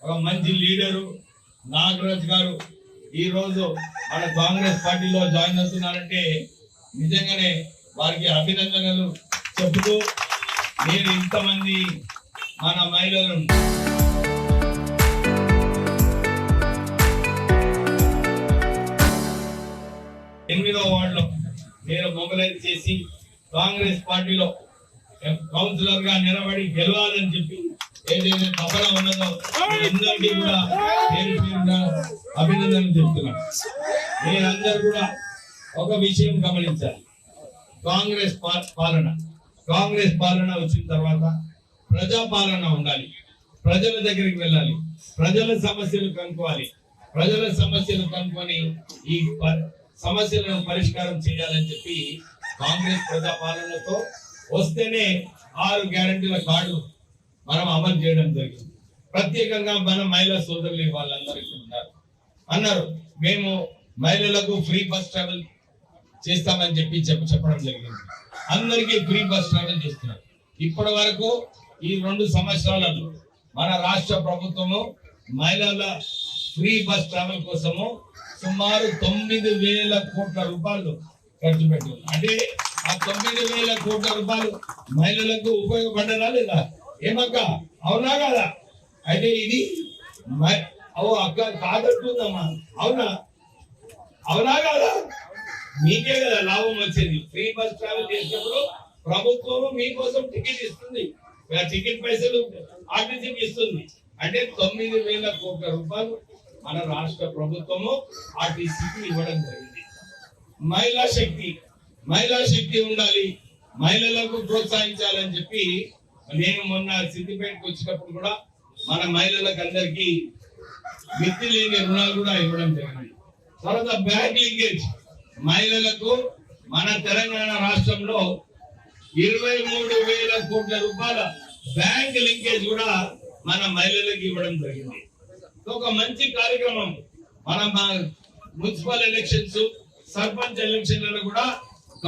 ఒక మంచి లీడరు నాగరాజ్ గారు ఈ రోజు మన కాంగ్రెస్ పార్టీలో జాయిన్ అవుతున్నారంటే నిజంగానే వారికి అభినందనలు చెబుతూ నేను ఇంతమంది మన మహిళలను 8వ వార్డులో నేను మొబైలైజ్ చేసి కాంగ్రెస్ పార్టీలో కౌన్సిలర్ గా నిలబడి గెలవాలని చెప్పి ఏదైతే తపన ఉన్నదో అందరికీ కూడా పేరు పేరుగా అభినందనలు చెప్తున్నాను. మీరందరూ కూడా ఒక విషయం గమనించాలి. కాంగ్రెస్ పాలన వచ్చిన తర్వాత ప్రజా పాలన ఉండాలి. ప్రజల దగ్గరికి వెళ్ళాలి. ప్రజల సమస్యలు కనుక్కోవాలి. ప్రజల సమస్యలు కనుక్కొని ఈ సమస్యలను పరిష్కారం చేయాలని చెప్పి కాంగ్రెస్ ప్రజా పాలనతో వస్తేనే 6 గ్యారంటీల కార్డు మనం అమలు చేయడం జరిగింది. ప్రత్యేకంగా మన మహిళా సోదరులు వాళ్ళందరికీ అన్నారు మేము మహిళలకు ఫ్రీ బస్ ట్రావెల్ చేస్తామని చెప్పి చెప్పడం జరిగింది. అందరికీ ఫ్రీ బస్ ట్రావెల్ చేస్తున్నారు. ఇప్పటి వరకు ఈ 2 సంవత్సరాలలో మన రాష్ట్ర ప్రభుత్వము మహిళల ఫ్రీ బస్ ట్రావెల్ కోసము సుమారు 9,000 కోట్ల రూపాయలు ఖర్చు పెట్టారు. అంటే ఆ 9,000 కోట్ల రూపాయలు మహిళలకు ఉపయోగపడ్డదా లేదా? ఏమక్క అవునా కదా? అయితే ఇది అక్క కాదట్టుందమ్మా, అవునా కదా? మీకే కదా లాభం వచ్చేది. ఫ్రీ బస్ ట్రావెల్ చేసినప్పుడు ప్రభుత్వం మీకోసం టికెట్ ఇస్తుంది. టికెట్ పైసలు ఆర్టీసీకి ఇస్తుంది. అంటే 9,000 కోట్ల రూపాయలు మన రాష్ట్ర ప్రభుత్వము ఆర్టీసీకి ఇవ్వడం జరిగింది. మహిళా శక్తి ఉండాలి, మహిళలకు ప్రోత్సహించాలని చెప్పి నేను మొన్న సిద్దిపేటకు వచ్చినప్పుడు కూడా మన మహిళలకు అందరికీ మిత్తి లేని రుణాలు కూడా ఇవ్వడం జరిగింది. తర్వాత బ్యాంక్ లింకేజ్ మహిళలకు మన తెలంగాణ రాష్ట్రంలో 23,000 కోట్ల రూపాయల బ్యాంక్ లింకేజ్ కూడా మన మహిళలకు ఇవ్వడం జరిగింది. ఒక మంచి కార్యక్రమం. మన మున్సిపల్ ఎలక్షన్స్, సర్పంచ్ ఎలక్షన్లలో కూడా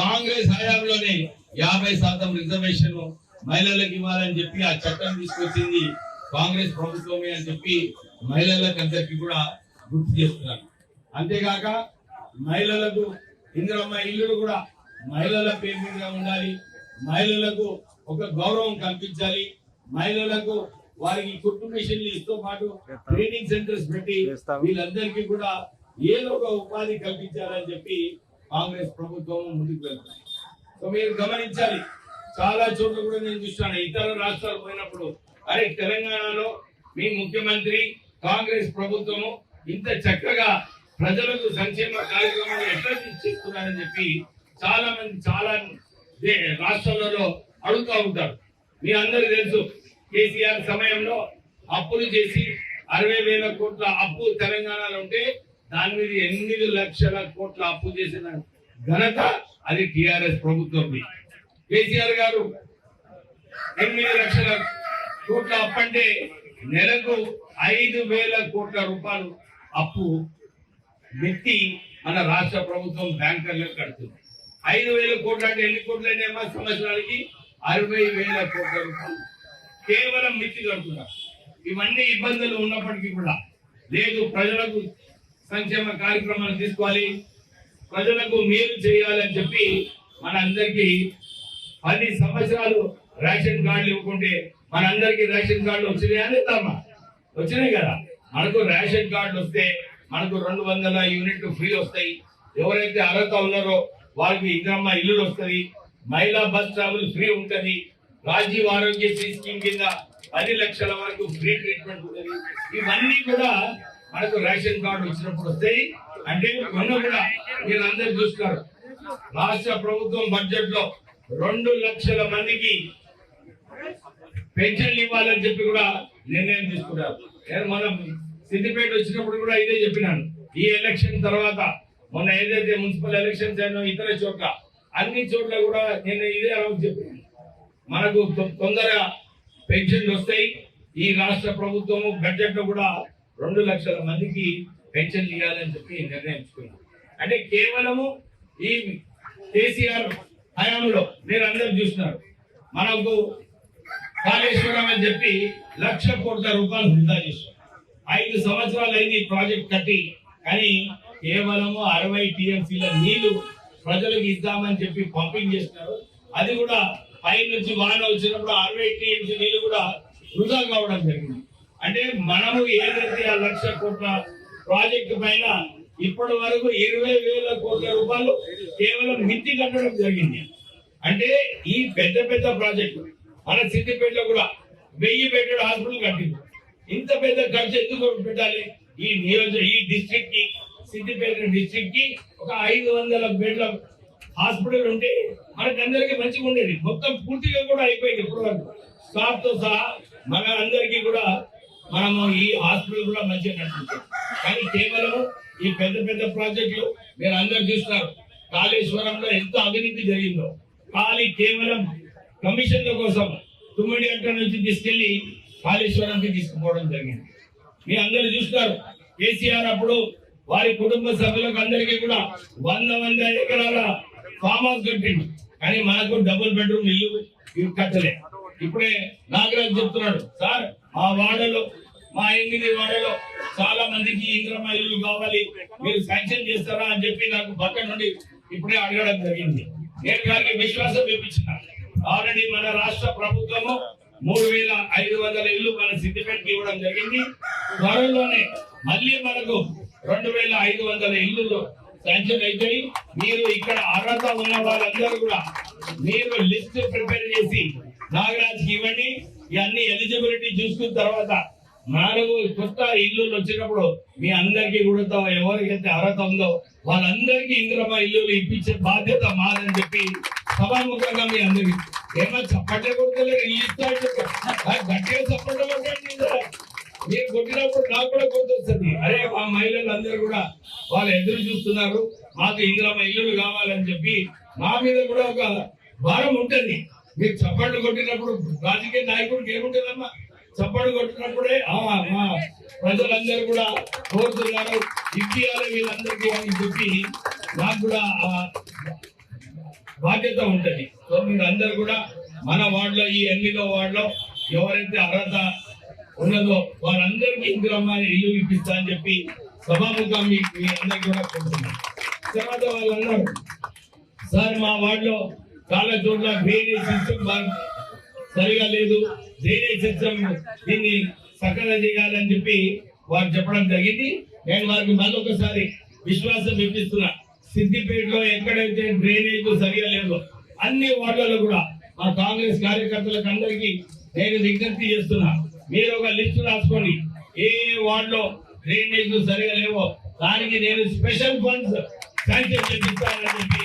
కాంగ్రెస్ హయాంలోనే 50% రిజర్వేషన్ మహిళలకు ఇవ్వాలని చెప్పి ఆ చట్టం తీసుకొచ్చింది కాంగ్రెస్ ప్రభుత్వమే అని చెప్పి మహిళలకు అందరికీ కూడా గుర్తు చేస్తున్నారు. అంతేగాక మహిళలకు ఇందిరమ్మ ఇల్లులు కూడా మహిళల పేరు మీద ఉండాలి. మహిళలకు ఒక గౌరవం కల్పించాలి. మహిళలకు వారికి కుట్టు మిషన్లు ఇస్తూ పాటు ట్రైనింగ్ సెంటర్స్ పెట్టి వీళ్ళందరికీ కూడా ఏదో ఒక ఉపాధి కల్పించాలని చెప్పి కాంగ్రెస్ ప్రభుత్వం ముందుకు వెళ్తుంది. సో మీరు గమనించాలి, చాలా చోట్ల కూడా నేను చూస్తాను. ఇతర రాష్ట్రాలు పోయినప్పుడు అరే తెలంగాణలో మీ ముఖ్యమంత్రి కాంగ్రెస్ ప్రభుత్వము ఇంత చక్కగా ప్రజలకు సంక్షేమ కార్యక్రమాలు ఎట్లా చేస్తున్నారని చెప్పి చాలా మంది చాలా రాష్ట్రాలలో అడుగుతూ ఉంటారు. మీ అందరికీ తెలుసు, కేసీఆర్ సమయంలో అప్పులు చేసి 60,000 కోట్ల అప్పు తెలంగాణలో ఉంటే దాని మీద 8 లక్షల కోట్ల అప్పు చేసిన ఘనత అది టిఆర్ఎస్ ప్రభుత్వం. కేసీఆర్ గారు 8 లక్షల కోట్ల అప్పు అంటే నెలకు 5,000 కోట్ల రూపాయలు అప్పు వ్యక్తి మన రాష్ట్ర ప్రభుత్వం బ్యాంకర్లకు కడుతుంది. 5,000 కోట్లు అంటే ఎన్ని కోట్లు అయినా సంవత్సరానికి 60,000 కోట్ల రూపాయలు కేవలం మిత్తి కడుతున్నారు. ఇవన్నీ ఇబ్బందులు ఉన్నప్పటికీ కూడా లేదు, ప్రజలకు సంక్షేమ కార్యక్రమాలు తీసుకోవాలి, ప్రజలకు మేలు చేయాలని చెప్పి మన అందరికీ 10 సంవత్సరాలు రేషన్ కార్డులు ఇవ్వకుంటే మన అందరికీ రేషన్ కార్డులు వచ్చినాయా లేదమ్మా? వచ్చినాయి కదా. మనకు రేషన్ కార్డులు వస్తే మనకు 200 యూనిట్లు ఫ్రీ వస్తాయి. ఎవరైతే అర్హత ఉన్నారో వారికి ఇందిరమ్మ ఇల్లులు వస్తుంది. మహిళా బస్ ట్రావెల్ ఫ్రీ ఉంటది. రాజీవ్ ఆరోగ్యశ్రీ స్కీమ్ కింద 10 లక్షల వరకు ఫ్రీ ట్రీట్మెంట్ ఉంటుంది. ఇవన్నీ కూడా మనకు రేషన్ కార్డు వచ్చినప్పుడు వస్తాయి. అంటే మొన్న కూడా మీరు అందరు చూస్తున్నారు, రాష్ట్ర ప్రభుత్వం బడ్జెట్ లో 2 లక్షల మందికి పెన్షన్లు ఇవ్వాలని చెప్పి కూడా నిర్ణయం తీసుకున్నారు. మనం సిద్దిపేట వచ్చినప్పుడు కూడా ఇదే చెప్పినాను. ఈ ఎలక్షన్ తర్వాత మొన్న ఏదైతే మున్సిపల్ ఎలక్షన్స్ అయినా ఇతర చోట్ల అన్ని చోట్ల కూడా నేను ఇదే అనౌన్స్ చెప్పాను. మనకు తొందరగా పెన్షన్లు వస్తాయి. ఈ రాష్ట్ర ప్రభుత్వము బడ్జెట్ లో కూడా 2 లక్షల మందికి పెన్షన్లు ఇవ్వాలని చెప్పి నిర్ణయించుకున్నాం. అంటే కేవలము ఈ కేసీఆర్ హయాంలో మీరు అందరూ చూస్తున్నారు, మనకు కాళేశ్వరం అని చెప్పి 1,00,000 కోట్ల రూపాయలు వృధా చేశారు. 5 సంవత్సరాలు అయింది ఈ ప్రాజెక్ట్ కట్టి, కానీ కేవలము 60 టీఎంసీల నీళ్లు ప్రజలకు ఇద్దామని చెప్పి పంపింగ్ చేస్తున్నారు. అది కూడా పై నుంచి వాన వచ్చినప్పుడు 60 టీఎంసీ నీళ్లు కూడా వృధా కావడం జరిగింది. అంటే మనము ఏదైతే ఆ 1,00,000 కోట్ల ప్రాజెక్టు పైన ఇప్పటి వరకు 20,000 కోట్ల రూపాయలు కేవలం మిత్తి కట్టడం జరిగింది. అంటే ఈ పెద్ద పెద్ద ప్రాజెక్టు మన సిద్దిపేటలో కూడా 1000 బెడ్డెడ్ హాస్పిటల్ కట్టింది. ఇంత పెద్ద ఖర్చు ఎందుకు పెట్టాలి? ఈ డిస్ట్రిక్ట్ కి, సిద్దిపేట డిస్ట్రిక్ట్ కి ఒక 500 బెడ్ల హాస్పిటల్ ఉంటే మనకి అందరికీ మంచిగా ఉండేది. మొత్తం పూర్తిగా కూడా అయిపోయింది ఇప్పుడు స్టాఫ్ తో సహా. మన అందరికీ కూడా మనము ఈ హాస్పిటల్ కూడా మంచిగా నడుపుతాం. కానీ కేవలం ఈ పెద్ద పెద్ద ప్రాజెక్టులు మీరు అందరు చూస్తున్నారు. కాళేశ్వరంలో ఎంత అవినీతి జరిగిందో, ఖాళీ కేవలం కమిషన్ల కోసం తుమ్మిడి అట్ట నుంచి తీసుకెళ్లి కాళేశ్వరానికి తీసుకుపోవడం జరిగింది. మీ అందరు చూస్తున్నారు. కేసీఆర్ అప్పుడు వారి కుటుంబ సభ్యులకు అందరికీ కూడా 100 ఎకరాల ఫామ్ హౌస్ కట్టిండు. కానీ మనకు డబుల్ బెడ్రూమ్ ఇల్లు కట్టలే. ఇప్పుడే నాగరాజ్ చెప్తున్నాడు, సార్ మా వాడలో, మా 8 వాడలో చాలా మందికి ఇంద్రమ్మ ఇల్లు కావాలి, మీరు శాంక్షన్ చేస్తారా అని చెప్పి నాకు పక్క నుండి ఇప్పుడే అడగడం జరిగింది. నేను గారికి విశ్వాసం ఇప్పించిన. ఆల్రెడీ మన రాష్ట్ర ప్రభుత్వము 3,500 ఇల్లు మన సిద్దిపేటకి ఇవ్వడం జరిగింది. త్వరలోనే మళ్ళీ మనకు 2,500 ఇల్లు శాంక్షన్ అవుతాయి. మీరు ఇక్కడ అర్హత ఉన్న వాళ్ళందరూ కూడా మీరు లిస్ట్ ప్రిపేర్ చేసి నాగరాజ్కి ఇవ్వండి. ఇవన్నీ ఎలిజిబిలిటీ చూసుకున్న తర్వాత మనకు కొత్త ఇల్లు వచ్చినప్పుడు మీ అందరికీ కూడా ఎవరికైతే అర్హత ఉందో వాళ్ళందరికీ ఇంద్రమ్మ ఇల్లు ఇప్పించే బాధ్యత మాదని చెప్పి సభాముఖంగా మీ అందరికి ఏమో చప్పట్లే కొట్టలేదు. గట్టిగా చప్పట్లు కొట్టండి. మీరు కొట్టినప్పుడు నాకు కూడా గుర్తొస్తుంది, అరే మా మహిళలు అందరూ కూడా వాళ్ళు ఎదురు చూస్తున్నారు, మాకు ఇంద్రమ్మ ఇల్లు కావాలని చెప్పి. మా మీద కూడా ఒక భారం ఉంటది. మీరు చప్పట్లు కొట్టినప్పుడు రాజకీయ నాయకుడికి ఏముంటుందమ్మా? చప్పట్లు కొట్టినప్పుడే మా ప్రజలందరూ కూడా కోరుతున్నారు, ఇప్పియాలి వీళ్ళందరికీ అని చెప్పి నాకు కూడా బాధ్యత ఉంటది. సో మీరు అందరు కూడా మన వార్డులో, ఈ 8వ వార్డులో ఎవరైతే అర్హత ఉన్నదో వాళ్ళందరికీ ఇందిరమ్మ ఇల్లు ఇప్పిస్తా అని చెప్పి సభాముఖం మీ అందరికి కూడా కోరుతున్నాను. తర్వాత వాళ్ళందరూ, సార్ మా వార్డులో చాలా చోట్ల డ్రైనేజ్ సిస్టమ్ సరిగా లేదు, డ్రైనేజ్ సిస్టమ్ దీన్ని సకరణ చేయాలని చెప్పి వారు చెప్పడం జరిగింది. నేను వారికి మరొకసారి విశ్వాసం ఇప్పిస్తున్నా. సిద్దిపేటలో ఎక్కడైతే డ్రైనేజ్ సరిగా లేదో అన్ని వార్డులలో కూడా మా కాంగ్రెస్ కార్యకర్తలకు అందరికీ నేను విజ్ఞప్తి చేస్తున్నా, మీరు ఒక లిస్టు రాసుకోండి. ఏ వార్డులో డ్రైనేజ్ సరిగా లేవో దానికి నేను స్పెషల్ ఫండ్స్ శాంక్షన్ చేపిస్తానని చెప్పి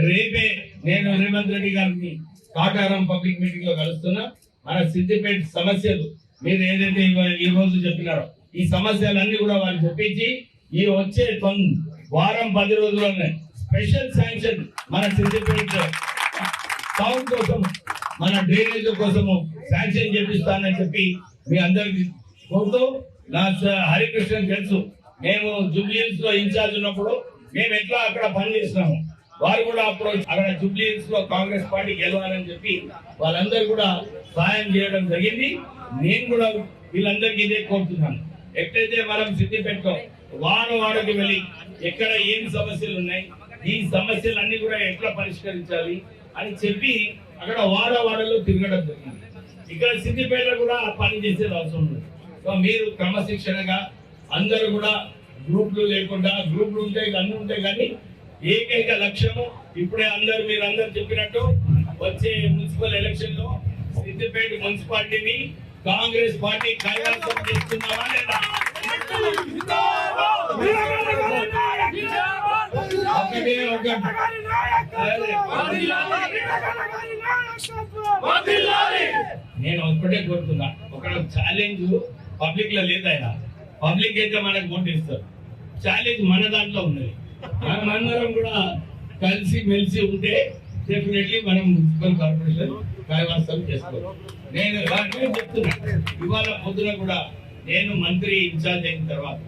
రేపే నేను రేవంత్ రెడ్డి గారిని కాటారం పబ్లిక్ మీటింగ్ లో కలుస్తున్నా. మన సిద్దిపేట సమస్యలు మీరు ఏదైతే ఈ రోజు చెప్పినారో ఈ సమస్యలన్నీ కూడా వాళ్ళు చెప్పించి ఈ వచ్చే వారం 10 రోజుల్లోనే స్పెషల్ శాంక్షన్ మన సిద్దిపేట టౌన్ కోసం, మన డ్రైనేజ్ కోసము శాంక్షన్ చేపిస్తానని చెప్పి మీ అందరికి కోరుతూ, నా హరికృష్ణ తెలుసు, మేము జూబ్లీహిల్స్ లో ఇన్ఛార్జ్ ఉన్నప్పుడు మేము ఎట్లా అక్కడ పని చేసినాము. వారు కూడా అప్పుడు అక్కడ జూబ్లీహిల్స్ లో కాంగ్రెస్ పార్టీ గెలవాలని చెప్పి వాళ్ళందరూ కూడా సహాయం చేయడం జరిగింది. నేను కూడా వీళ్ళందరికీ ఇదే కోరుతున్నాను. ఎట్లయితే మనం సిద్దిపేటలో వాడకి వెళ్ళి ఎక్కడ ఏం సమస్యలు ఉన్నాయి, ఈ సమస్యలన్నీ కూడా ఎట్లా పరిష్కరించాలి అని చెప్పి అక్కడ వాడలో తిరగడం జరిగింది. ఇక్కడ సిద్దిపేటలో కూడా పని చేసేది అవసరం ఉంది. సో మీరు క్రమశిక్షణగా అందరూ కూడా గ్రూపులు లేకుండా, గ్రూపులు ఉంటాయి అన్ని ఉంటాయి కానీ ఏకైక లక్ష్యము ఇప్పుడే మీరు అందరు చెప్పినట్టు వచ్చే మున్సిపల్ ఎలక్షన్ లో సిద్దిపేట మున్సిపాలిటీని కాంగ్రెస్ పార్టీ కైవసం చేస్తున్నారా లేదా? నేను ఒక్కటే కోరుతున్నా, ఒక ఛాలెంజ్ పబ్లిక్ లో లేదా? పబ్లిక్ అయితే మనకు ఓటు ఇస్తారు, ఛాలెంజ్ మన దాంట్లో ఉన్నది. మనమందరం కూడా కలిసి మెలిసి ఉంటే డెఫినెట్లీ మనం మున్సిపల్ కార్పొరేషన్ కైవసం చేసుకోవాలి. నేను చెప్తున్నా, ఇవాళ పొద్దున కూడా నేను మంత్రి ఇన్ఛార్జ్ అయిన తర్వాత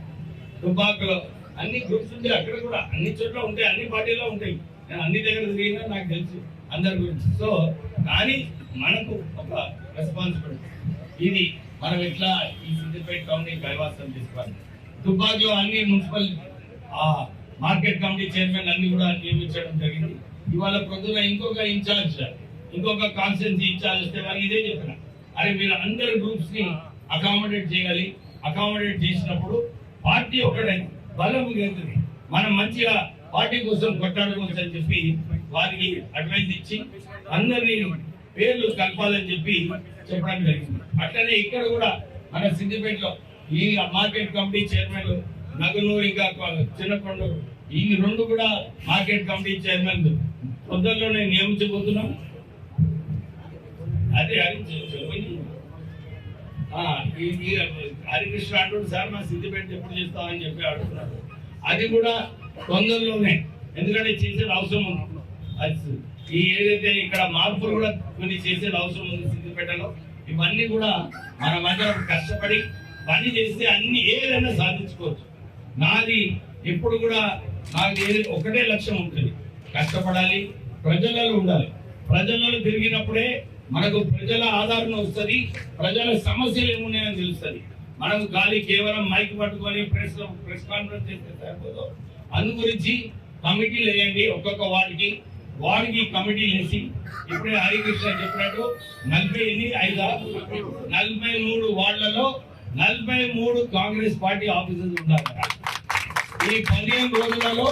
దుబాకలో అన్ని గ్రూప్స్ ఉంటాయి, అక్కడ కూడా అన్ని చోట్ల ఉంటాయి, అన్ని పార్టీలో ఉంటాయి. నేను అన్ని దగ్గర తిరిగినా నాకు తెలుసు అందరి గురించి. సో కానీ మనకు ఒక రెస్పాన్సిబిలిటీ ఇది, మనం ఎట్లా ఈ సిద్దిపేట టౌన్ ని కైవసం చేసుకోవాలి. దుబ్బాకలో అన్ని మున్సిపల్ మార్కెట్ కమిటీ చైర్మన్ అన్ని కూడా నియమించడం జరిగింది. ఇవాళ ప్రొద్దున ఇంకొక ఇన్ఛార్జ్, ఇంకొక కాన్స్టిట్యున్సీ ఇన్ఛార్జ్ వస్తే వారికి ఇదే చెప్పిన, అరే మీరు అందరి గ్రూప్స్ ని అకామిడేట్ చేయాలి. అకామిడేట్ చేసినప్పుడు పార్టీ ఒకటే బలం వెళ్తుంది, మనం మంచిగా పార్టీ కోసం కొట్టాడుకోవచ్చు అని చెప్పి వారికి అడ్వైజ్ ఇచ్చి అందరినీ పేర్లు కలపాలని చెప్పి చెప్పడం జరిగింది. అట్లనే ఇక్కడ కూడా మన సిద్దిపేటలో ఈ మార్కెట్ కమిటీ చైర్మన్ నగనూరు ఇంకా చిన్నకొండూరు ఈ రెండు కూడా మార్కెట్ కమిటీ చైర్మన్ తొందరలోనే నియమించబోతున్నాం. అదే హరికృష్ణ అంటుడు సార్ మా సిద్దిపేట ఎప్పుడు చేస్తామని చెప్పి అడుగుతున్నారు. అది కూడా తొందరలోనే, ఎందుకంటే చేసేది అవసరం ఉంది. ఈ ఏదైతే ఇక్కడ మార్పులు కూడా కొన్ని చేసేది అవసరం ఉంది సిద్దిపేటలో. ఇవన్నీ కూడా మన మధ్య కష్టపడి పని చేస్తే అన్ని ఏదైనా సాధించుకోవచ్చు. నాది ఎప్పుడు కూడా నాకు ఒకటే లక్ష్యం ఉంటుంది, కష్టపడాలి, ప్రజలలో ఉండాలి. ప్రజలలో తిరిగినప్పుడే మనకు ప్రజల ఆదరణ వస్తుంది, ప్రజల సమస్యలు ఏమున్నాయని తెలుస్తుంది. మనకు ఖాళీ కేవలం మైక్ పట్టుకొని ప్రెస్ కాన్ఫరెన్స్ చేస్తే సరిపోదు. అందు గురించి కమిటీలు వేయండి, ఒక్కొక్క వార్డుకి కమిటీలు వేసి, ఇప్పుడే హరికృష్ణ చెప్పినట్టు 43 వార్డులలో 43 కాంగ్రెస్ పార్టీ ఆఫీసర్స్ ఉండాలి. ఈ 15 రోజులలో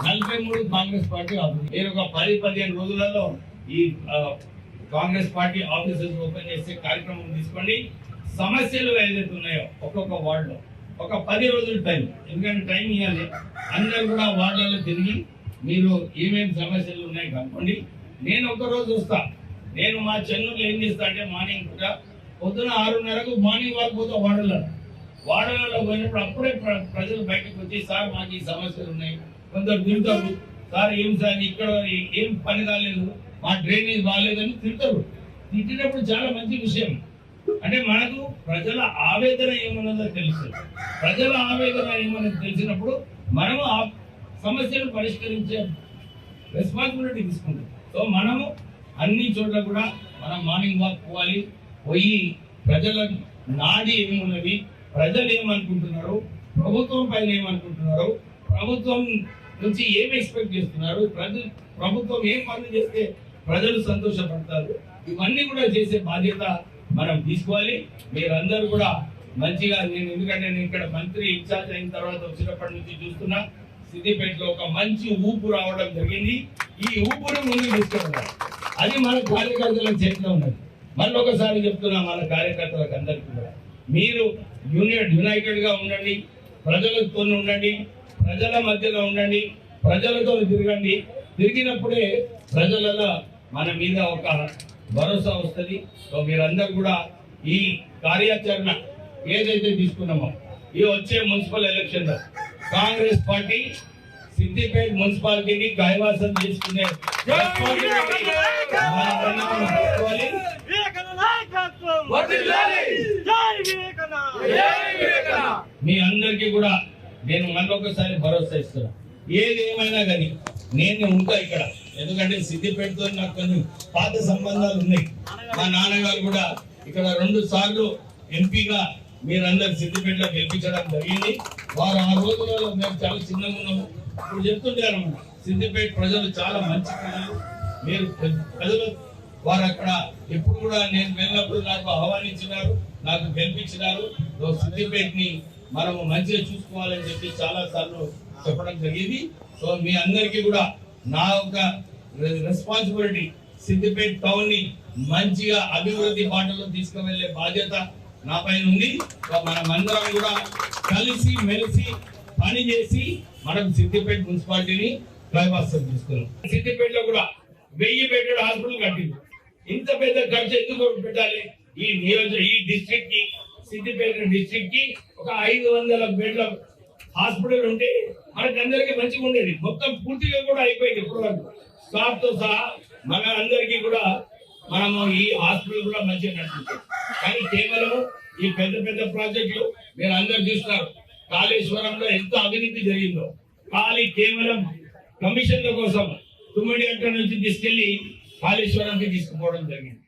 43 కాంగ్రెస్ పార్టీ ఆఫీసర్, మీరు ఒక 10-15 రోజులలో ఈ కాంగ్రెస్ పార్టీ ఆఫీసెస్ ఓపెన్ చేసే కార్యక్రమం తీసుకోండి. సమస్యలు ఏదైతే ఉన్నాయో ఒక్కొక్క వార్డులో ఒక 10 రోజులు టైం, ఎందుకంటే టైం ఇవ్వాలి. అందరు కూడా వార్డులలో తిరిగి మీరు ఏమేమి సమస్యలు ఉన్నాయి కనుకోండి. నేను ఒక రోజు వస్తా. నేను మా చెన్నూరులో ఏం చేస్తా అంటే మార్నింగ్ కూడా పొద్దున 6:30కు మార్నింగ్ వాక్ పోతా వార్డులలో పోయినప్పుడు అప్పుడే ప్రజలు బయటకు వచ్చి సార్ మాకు ఈ సమస్యలు ఉన్నాయి, కొందరు తిరుగుతారు, సార్ ఏం సార్ ఇక్కడ ఏం పని కాలేదు, మా డ్రైనేజ్ బాగాలేదని తిరుగుతారు. తిట్టినప్పుడు చాలా మంచి విషయం, అంటే మనకు ప్రజల ఆవేదన ఏమన్నదో తెలుసు. ప్రజల ఆవేదన ఏమన్నది తెలిసినప్పుడు మనము ఆ సమస్యను పరిష్కరించే రెస్పాన్సిబిలిటీ తీసుకుంటాం. సో మనము అన్ని చోట్ల కూడా మనం మార్నింగ్ వాక్ పోయి ప్రజల నాడి ఏమున్నది, ప్రజలు ఏమనుకుంటున్నారు, ప్రభుత్వం పైన ఏమనుకుంటున్నారు, ప్రభుత్వం నుంచి ఏం ఎక్స్పెక్ట్ చేస్తున్నారు, ప్రభుత్వం ఏం పనులు చేస్తే ప్రజలు సంతోషపడతారు, ఇవన్నీ కూడా చేసే బాధ్యత మనం తీసుకోవాలి. మీరందరూ కూడా మంచిగా, ఎందుకంటే నేను ఇక్కడ మంత్రి ఇన్ఛార్జ్ అయిన తర్వాత వచ్చినప్పటి నుంచి చూస్తున్నా సిద్దిపేటలో ఒక మంచి ఊపు రావడం జరిగింది. ఈ ఊపుని ముందుకు తీసుకెళ్తారు, అది మన కార్యకర్తల చేతిలో ఉన్నది. మళ్ళీ ఒకసారి చెప్తున్నా మన కార్యకర్తలకు అందరికీ కూడా, మీరు యునైటెడ్ గా ఉండండి, ప్రజలతో ఉండండి, ప్రజల మధ్యలో ఉండండి, ప్రజలతో తిరిగినప్పుడే ప్రజలలో మన మీద ఒక భరోసా వస్తుంది. సో మీరందరూ కూడా ఈ కార్యాచరణ ఏదైతే తీసుకున్నామో ఈ వచ్చే మున్సిపల్ ఎలక్షన్ లో కాంగ్రెస్ పార్టీ సిద్దిపేట మున్సిపాలిటీని కైవసం చేసుకునే మీ అందరికీ కూడా నేను మళ్ళొకసారి భరోసా ఇస్తున్నా. ఏది ఏమైనా కానీ నేను ఉంటా ఇక్కడ, ఎందుకంటే సిద్దిపేటతో నాకు కొన్ని పాత సంబంధాలు ఉన్నాయి. మా నాన్నగారు కూడా ఇక్కడ 2 సార్లు ఎంపీగా మీరందరు సిద్దిపేటలో గెలిపించడం జరిగింది. వారు ఆ రోజులలో మేము చాలా చిన్నగా ఉన్నాము. ఇప్పుడు చెప్తుంటారు సిద్దిపేట ప్రజలు చాలా మంచి ప్రజలు, మీరు ప్రజలు వారు అక్కడ ఎప్పుడు కూడా నేను వెళ్ళినప్పుడు నాకు ఆహ్వానించినారు, నాకు గెలిపించినారు. సిద్దిపేటని మనము మంచిగా చూసుకోవాలని చెప్పి చాలా సార్లు చెప్పడం జరిగింది. సో మీ అందరికీ కూడా నా ఒక రెస్పాన్సిబిలిటీ, సిద్దిపేట టౌన్ ని మంచిగా అభివృద్ధి బాటలో తీసుకువెళ్లే బాధ్యత నా పైన ఉంది. మనం అందరం కూడా కలిసి మెలిసి పని చేసి మనం సిద్దిపేట మున్సిపాలిటీని కైవసం చేసుకున్నాం. సిద్దిపేటలో కూడా 1000 బెడ్ల హాస్పిటల్ కట్టింది. ఇంత పెద్ద ఖర్చు ఎందుకు పెట్టాలి? ఈ డిస్ట్రిక్ట్ కి, సిద్దిపేట డిస్ట్రిక్ట్ కి ఒక 500 బెడ్ల హాస్పిటల్ ఉంటే మనకందరికి మంచిగా ఉండేది. మొత్తం పూర్తిగా కూడా అయిపోయింది ఇప్పుడు స్టాఫ్ తో సహా. మన అందరికీ కూడా మనము ఈ హాస్పిటల్ కూడా మంచిగా నడిపించాం. కానీ కేవలం ఈ పెద్ద పెద్ద ప్రాజెక్టులు మీరు అందరు చూస్తున్నారు. కాళేశ్వరంలో ఎంత అవినీతి జరిగిందో, కేవలం కమిషన్ల కోసం తుమ్మిడి గంట నుంచి తీసుకెళ్లి కాళేశ్వరానికి తీసుకుపోవడం జరిగింది.